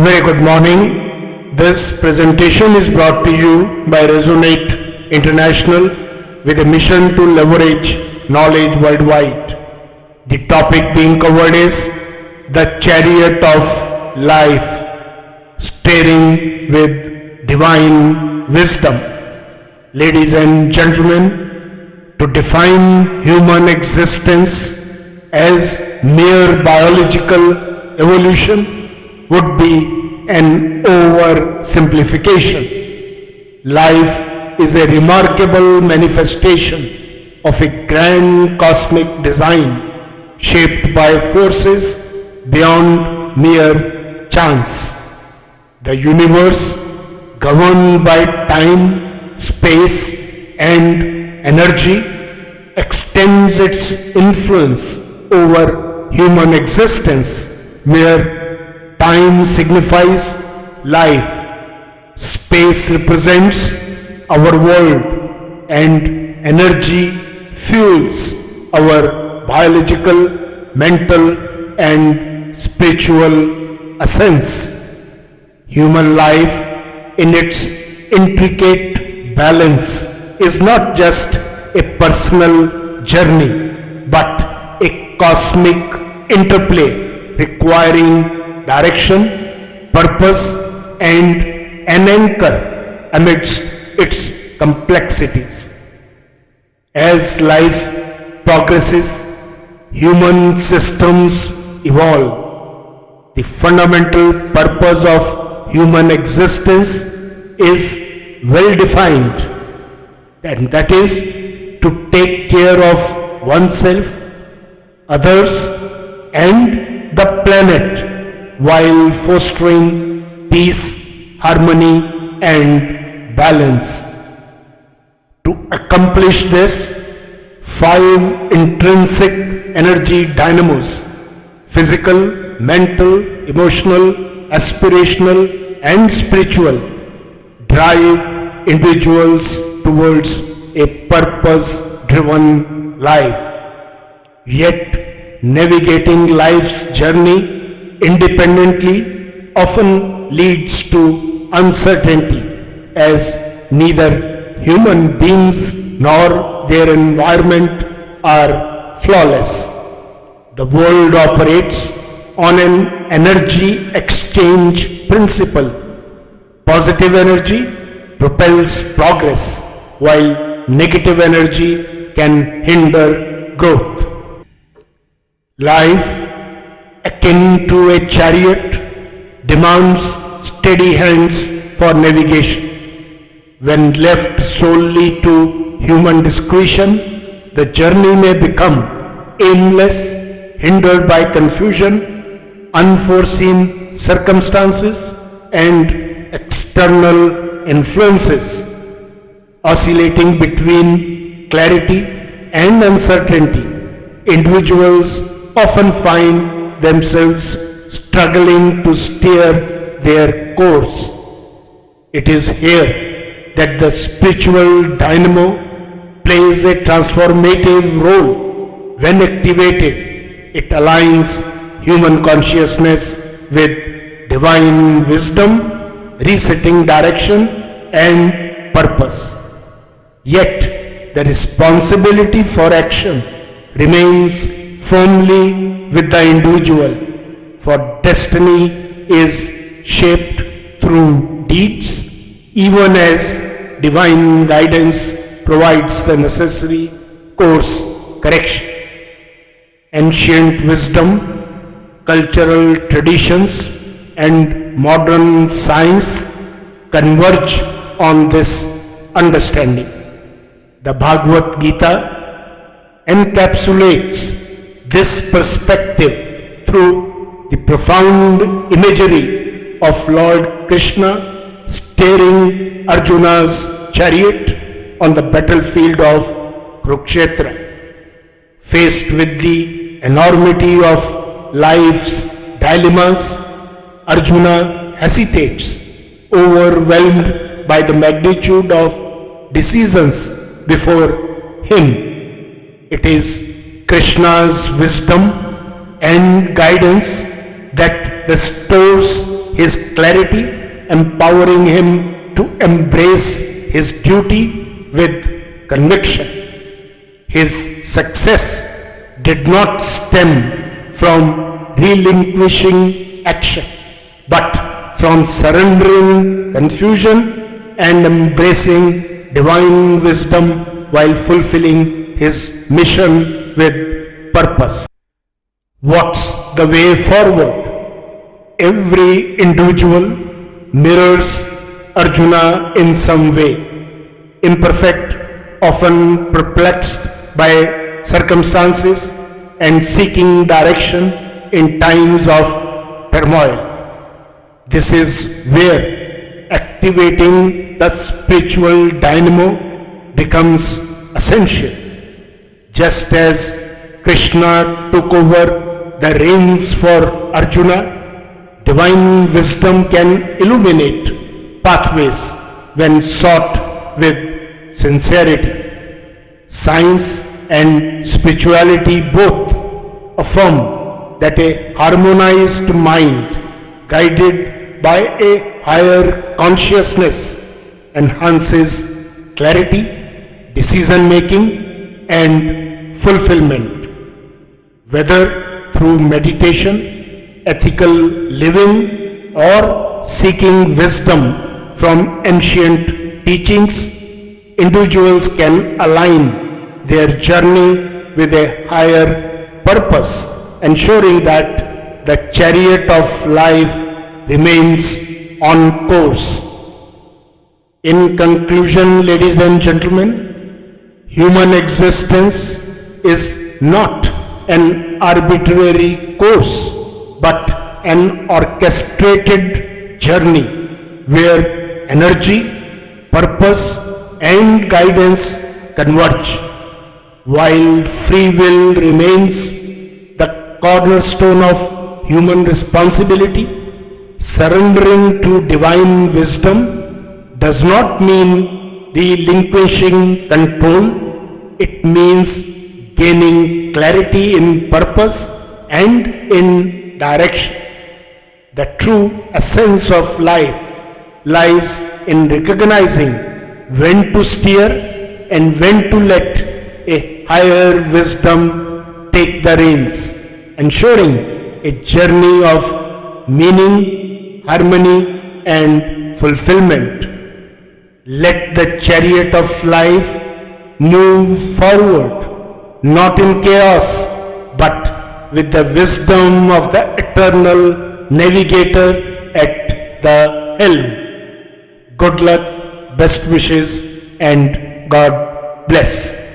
Very good morning. This presentation is brought to you by Resonate International with a mission to leverage knowledge worldwide. The topic being covered is the chariot of life, steering with divine wisdom. Ladies and gentlemen, to define human existence as mere biological evolution would be an oversimplification. Life is a remarkable manifestation of a grand cosmic design shaped by forces beyond mere chance. The universe, governed by time, space, and energy, extends its influence over human existence, where time signifies life, space represents our world, and energy fuels our biological, mental, and spiritual essence. Human life, in its intricate balance, is not just a personal journey, but a cosmic interplay requiring direction, purpose, and an anchor amidst its complexities. As life progresses, human systems evolve. The fundamental purpose of human existence is well defined, and that is to take care of oneself, others, and the planet, while fostering peace, harmony, and balance. To accomplish this, 5 intrinsic energy dynamos: physical, mental, emotional, aspirational, and spiritual, drive individuals towards a purpose-driven life. Yet, navigating life's journey independently often leads to uncertainty, as neither human beings nor their environment are flawless. The world operates on an energy exchange principle. Positive energy propels progress, while negative energy can hinder growth. Life, akin to a chariot, demands steady hands for navigation. When left solely to human discretion, the journey may become aimless, hindered by confusion, unforeseen circumstances, and external influences. Oscillating between clarity and uncertainty, individuals often find themselves struggling to steer their course. It is here that the spiritual dynamo plays a transformative role. When activated, it aligns human consciousness with divine wisdom, resetting direction and purpose. Yet, the responsibility for action remains firmly with the individual, for destiny is shaped through deeds, even as divine guidance provides the necessary course correction. Ancient wisdom, cultural traditions, and modern science converge on this understanding. The Bhagavad Gita encapsulates this perspective through the profound imagery of Lord Krishna steering Arjuna's chariot on the battlefield of Kurukshetra. Faced with the enormity of life's dilemmas, Arjuna hesitates, overwhelmed by the magnitude of decisions before him. It is Krishna's wisdom and guidance that restores his clarity, empowering him to embrace his duty with conviction. His success did not stem from relinquishing action, but from surrendering confusion and embracing divine wisdom while fulfilling his mission with purpose. What's the way forward? Every individual mirrors Arjuna in some way, imperfect, often perplexed by circumstances and seeking direction in times of turmoil. This is where activating the spiritual dynamo becomes essential. Just as Krishna took over the reins for Arjuna, divine wisdom can illuminate pathways when sought with sincerity. Science and spirituality both affirm that a harmonized mind, guided by a higher consciousness, enhances clarity, decision making, and fulfillment. Whether through meditation, ethical living, or seeking wisdom from ancient teachings, individuals can align their journey with a higher purpose, ensuring that the chariot of life remains on course. In conclusion, ladies and gentlemen, human existence is not an arbitrary course, but an orchestrated journey where energy, purpose, and guidance converge. While free will remains the cornerstone of human responsibility, surrendering to divine wisdom does not mean relinquishing control. It means gaining clarity in purpose and in direction. The true essence of life lies in recognizing when to steer and when to let a higher wisdom take the reins, ensuring a journey of meaning, harmony, and fulfillment. Let the chariot of life move forward, not in chaos, but with the wisdom of the eternal navigator at the helm. Good luck, best wishes, and God bless.